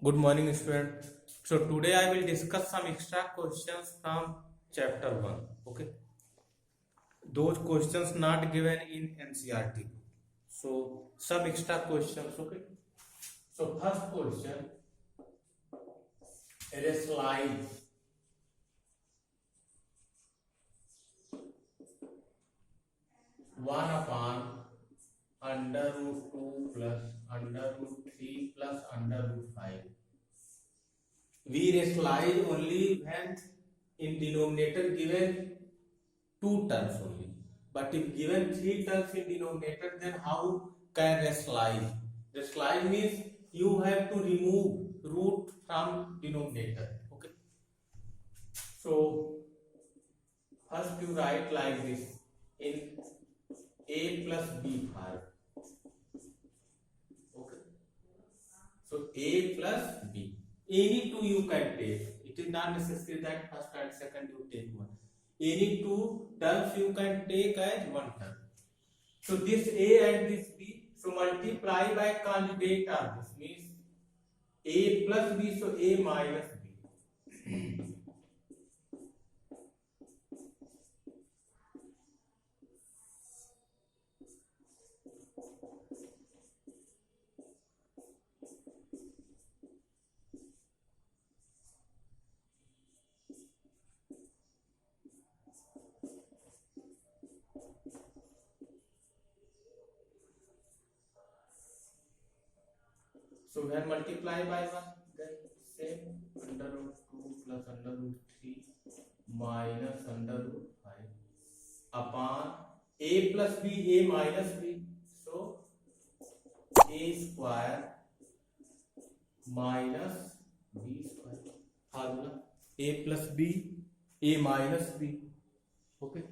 Good morning, student. So today I will discuss some extra questions from chapter 1. Okay. Those questions not given in NCRT. So some extra questions. Okay. So first question, it is like 1 upon under root 2 plus under root 3 plus under root 5. We rationalize only when in denominator given two terms only. But if given three terms in denominator, then how can rationalize? Rationalize means you have to remove root from denominator. Okay. So first you write like this in a plus b form. Okay. So a plus b. Any two you can take. It is not necessary that first and second you take one. Any two terms you can take as one term. So this a and this b, so multiply by conjugate of this means a plus b, so a minus b. So when multiply by 1, then same under root 2 plus under root 3 minus under root 5 upon a plus b, a minus b. So a square minus b square. Formula a plus b, a minus b. Okay.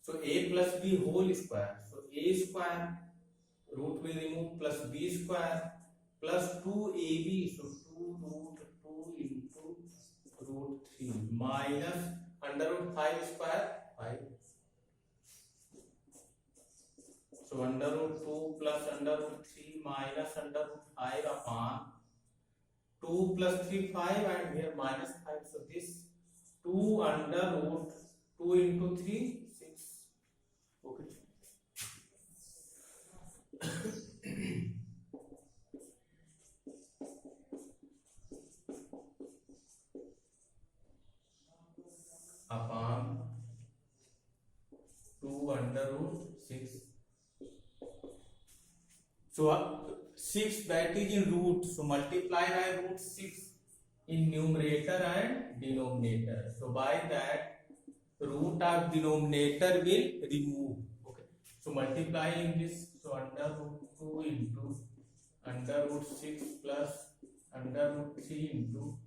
So a plus b whole square. So a square root will remove plus b square plus 2ab. So 2 root 2 into root 3 minus under root 5 square 5. So under root 2 plus under root 3 minus under root 5 upon 2 plus 3 5 and here minus 5. So this 2 under root 2 into 3 6. Okay. Upon 2 under root 6. So 6 that is in root. So multiply by root 6 in numerator and denominator. So by that root of denominator will remove. Okay. So multiplying this. So under root 2 into under root 6 plus under root 3 into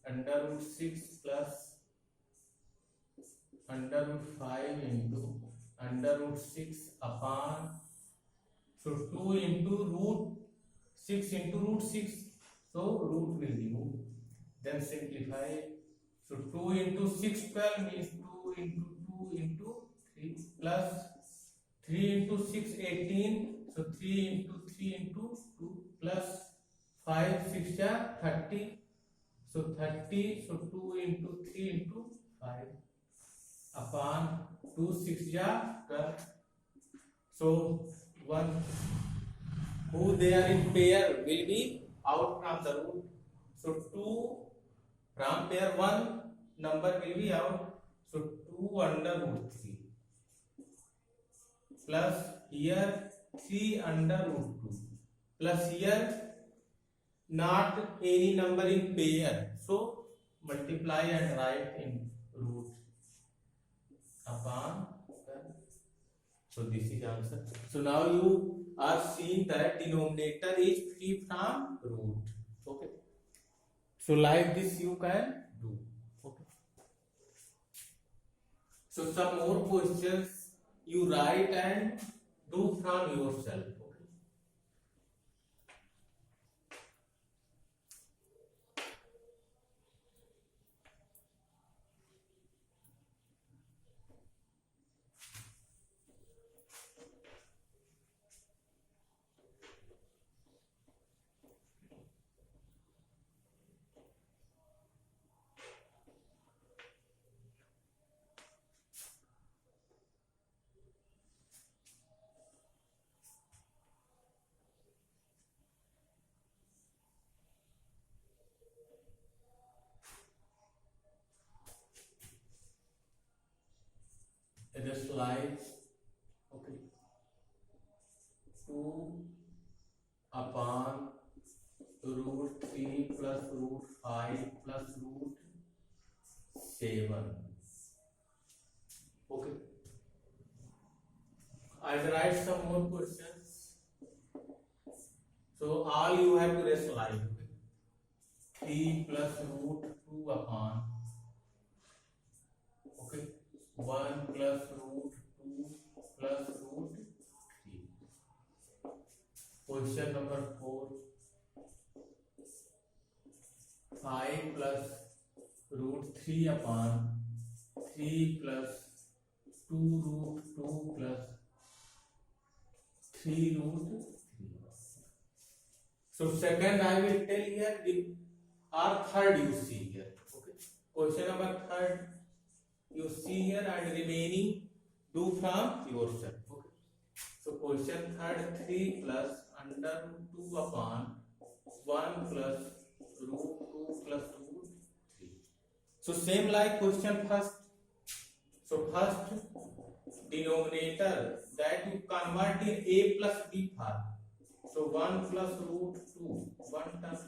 under root 6 plus under root 5 into under root 6 upon, so 2 into root 6 into root 6, so root will remove, then simplify. So 2 into 6 12 means 2 into 2 into 3 plus 3 into 6 18, so 3 into 3 into 2 plus 5 6 30, so 30, so 2 into 3 into 5 upon 2 6 12. So one who they are in pair will be out from the root. So 2 from pair 1 number will be out. So 2 under root 3 plus here 3 under root 2 plus here not any number in pair. So multiply and write in root upon. So this is answer. So now you are seeing that denominator is free from root. Okay. So like this you can do. Okay. So some more questions you write and do from yourself. Okay. just like, okay, 2 upon root 3 plus root 5 plus root 7. Okay, I'll write some more questions. So all you have to rationalize. 3 plus root 2 upon, okay, 1 plus root 2 plus root 3. Question number 4. 5 plus root 3 upon 3 plus 2 root 2 plus 3 root 3. So second I will tell here, or third you see here. Okay. Question number third you see here, and remaining do from yourself. Okay. So question third, 3 plus under root 2 upon 1 plus root 2 plus root 3. So same like question first. So first denominator that you convert in a plus b form. So 1 plus root 2, 1 term,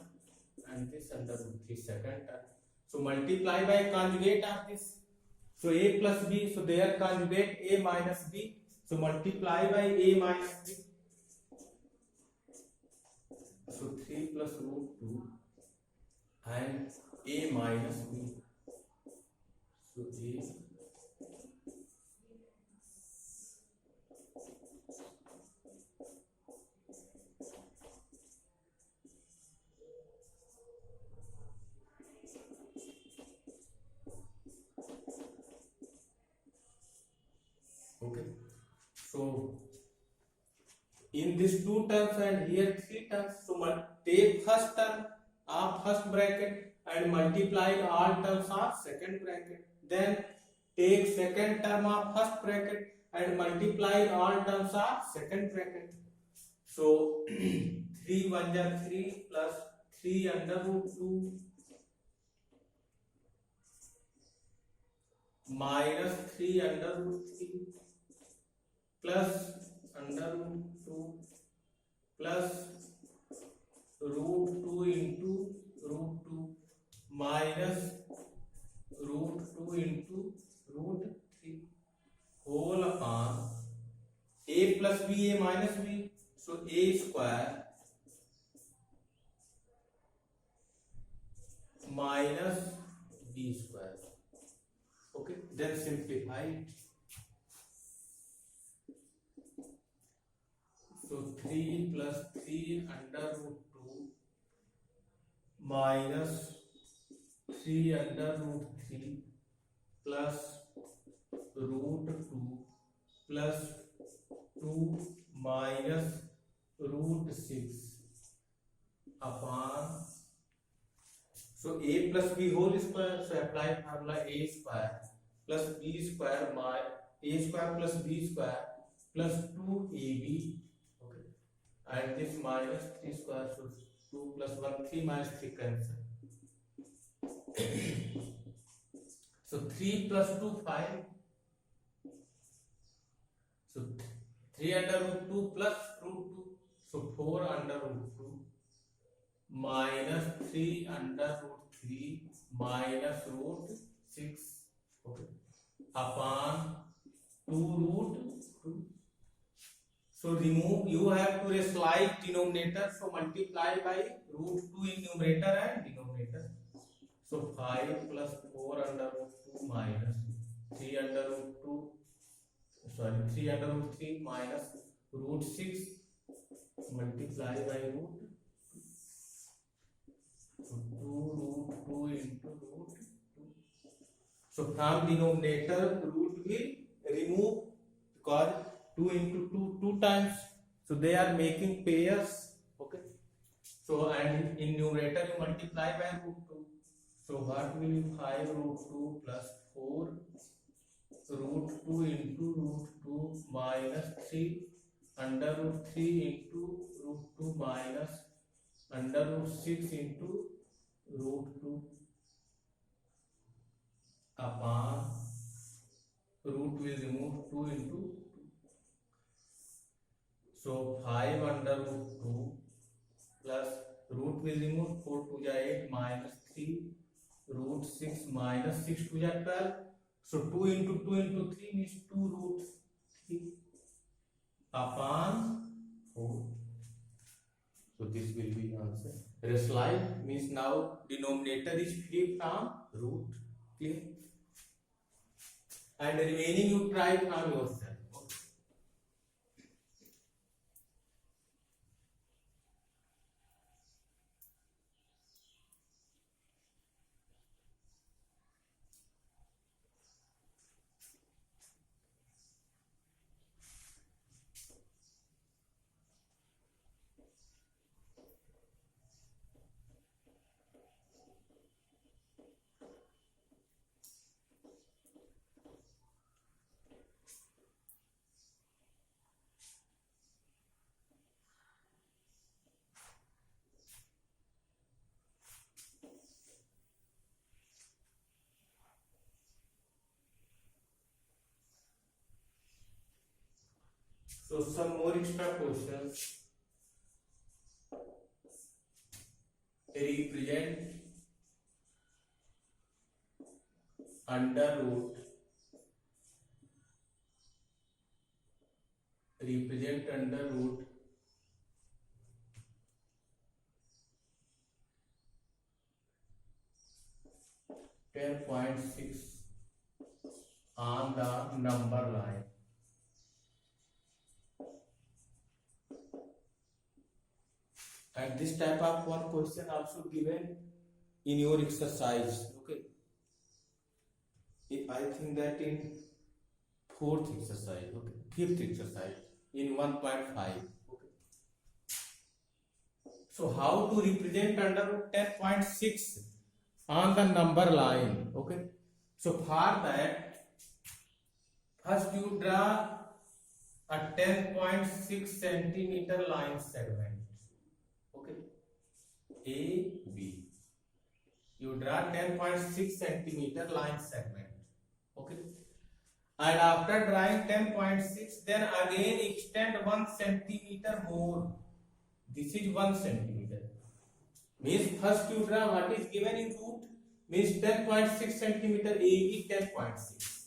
and this under root 3 second term. So multiply by conjugate of this. So a plus b, so their conjugate a minus b. So multiply by a minus b. So 3 plus root 2 and a minus b. So a. Okay. So in these two terms and here three terms, so take first term of first bracket and multiply all terms of second bracket. Then take second term of first bracket and multiply all terms of second bracket. So 3 1 are 3 plus 3 under root 2 minus 3 under root 3 plus under root 2 plus root 2 into root 2 minus root 2 into root 3 whole upon a plus b, a minus b. So a square minus b square. Okay, then simplify it. So 3 plus 3 under root 2 minus 3 under root 3 plus root 2 plus 2 minus root 6 upon, so a plus b whole square, so apply formula a square plus b square minus a square plus b square plus 2ab, okay, and this minus 3 square, so 2 plus 1 3 minus 3 cancel. So 3 plus 2 5, so 3 under root 2 plus root 2, so 4 under root 2 minus 3 under root 3 minus root 6, okay, upon 2 root 2. So remove, you have to rationalize denominator, so multiply by root 2 in numerator and denominator. So 5 plus 4 under root 2 minus 3 under root 2, sorry, 3 under root 3 minus root 6 multiply by root 2. So 2 root 2 into root 2. So from denominator root will remove because 2 into 2 2 times. So they are making pairs. Okay. So and in numerator you multiply by root 2. So what will be 5 root 2 plus 4 root 2 into root 2 minus 3 under root 3 into root 2 minus under root 6 into root 2 upon root will remove 2 into 2. So 5 under root 2 plus root will remove 4 to 8 minus 3 root 6 minus 6 to 12. So 2 into 2 into 3 means 2 root 3 upon 4. So this will be the answer. Rest line means now denominator is free from root. Clear? And the remaining you try from yourself. Okay. So some more extra questions. Represent under root 10.6 on the number line. And this type of one question also given in your exercise. Okay, I think that in fourth exercise, okay, fifth exercise in 1.5. Okay, so how to represent under root 10.6 on the number line? Okay, so for that, first you draw a 10.6 centimeter line segment. Okay, A, B. You draw 10.6 centimeter line segment. Okay, and after drawing 10.6, then again extend 1 centimeter more. This is 1 centimeter. Means first you draw what is given in root, means 10.6 centimeter, AB 10.6.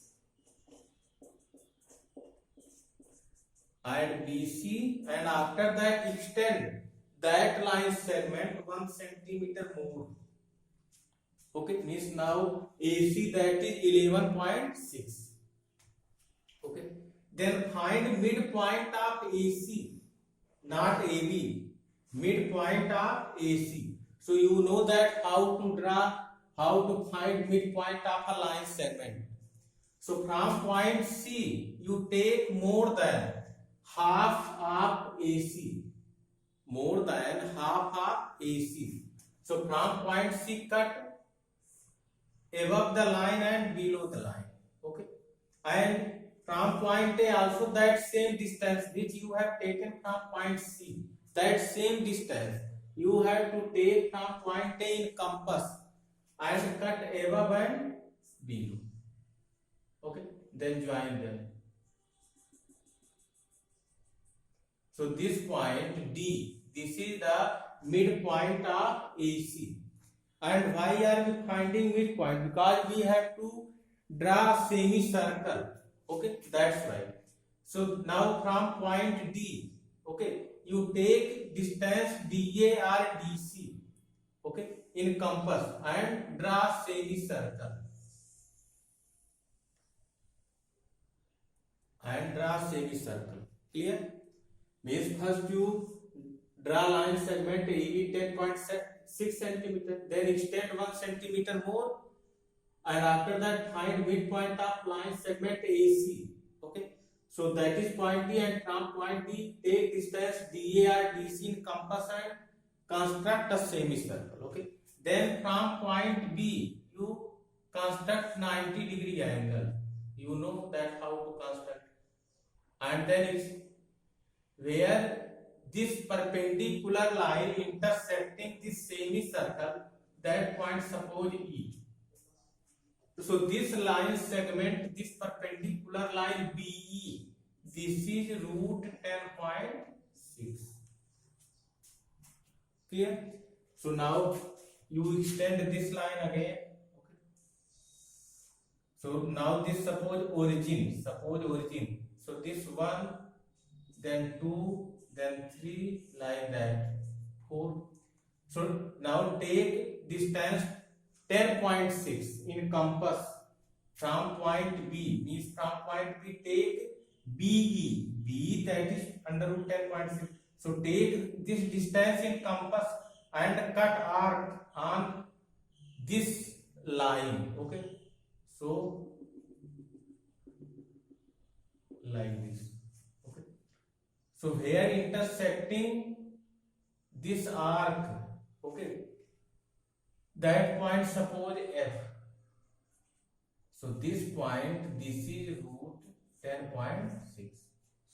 And BC, and after that extend that line segment 1 centimeter more. Okay, means now AC that is 11.6. Okay, then find midpoint of AC, not AB, midpoint of AC. So you know that how to find midpoint of a line segment. So from point C you take more than half of AC, more than half of AC. So from point C cut above the line and below the line. Okay, and from point A also that same distance which you have taken from point C, that same distance you have to take from point A in compass and cut above and below. Okay, then join them. So this point D, this is the midpoint of AC. And why are we finding midpoint? Because we have to draw a semicircle. Okay, that's why. So now from point D, okay, you take distance DA or DC, okay, in compass and draw semicircle. And draw semicircle. Clear? Means first you draw line segment AB 10.6 centimeter, then extend 1 centimeter more, and after that find midpoint of line segment AC. Okay, so that is point D, and from point D take distance DA or DC in compass and construct a semicircle. Okay, then from point B you construct 90-degree angle. You know that how to construct, and then it's where this perpendicular line intersecting this semicircle, that point suppose E. So this line segment, this perpendicular particular line BE, this is root 10.6. Clear? So now you extend this line again. Okay. So now this suppose origin. So this one, then 2, then 3, like that, 4. So now take distance 10.6 in compass from point B, means from point B take BE, that is under root 10.6. So take this distance in compass and cut arc on this line. Okay, so like this. Okay, so here intersecting this arc, okay, that point suppose F. So this point, this is root 10.6.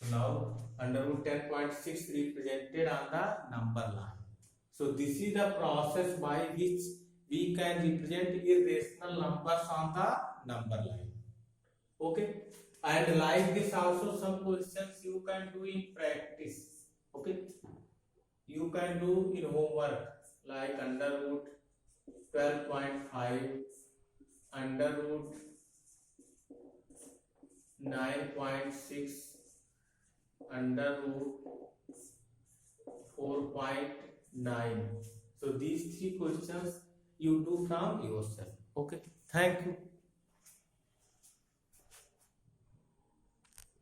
So now under root 10.6 represented on the number line. So this is the process by which we can represent irrational numbers on the number line. Okay, and like this also some questions you can do in practice. Okay, you can do in homework, like under root 12.5, under root 9.6, under root 4.9. So these three questions you do from yourself. Okay, thank you.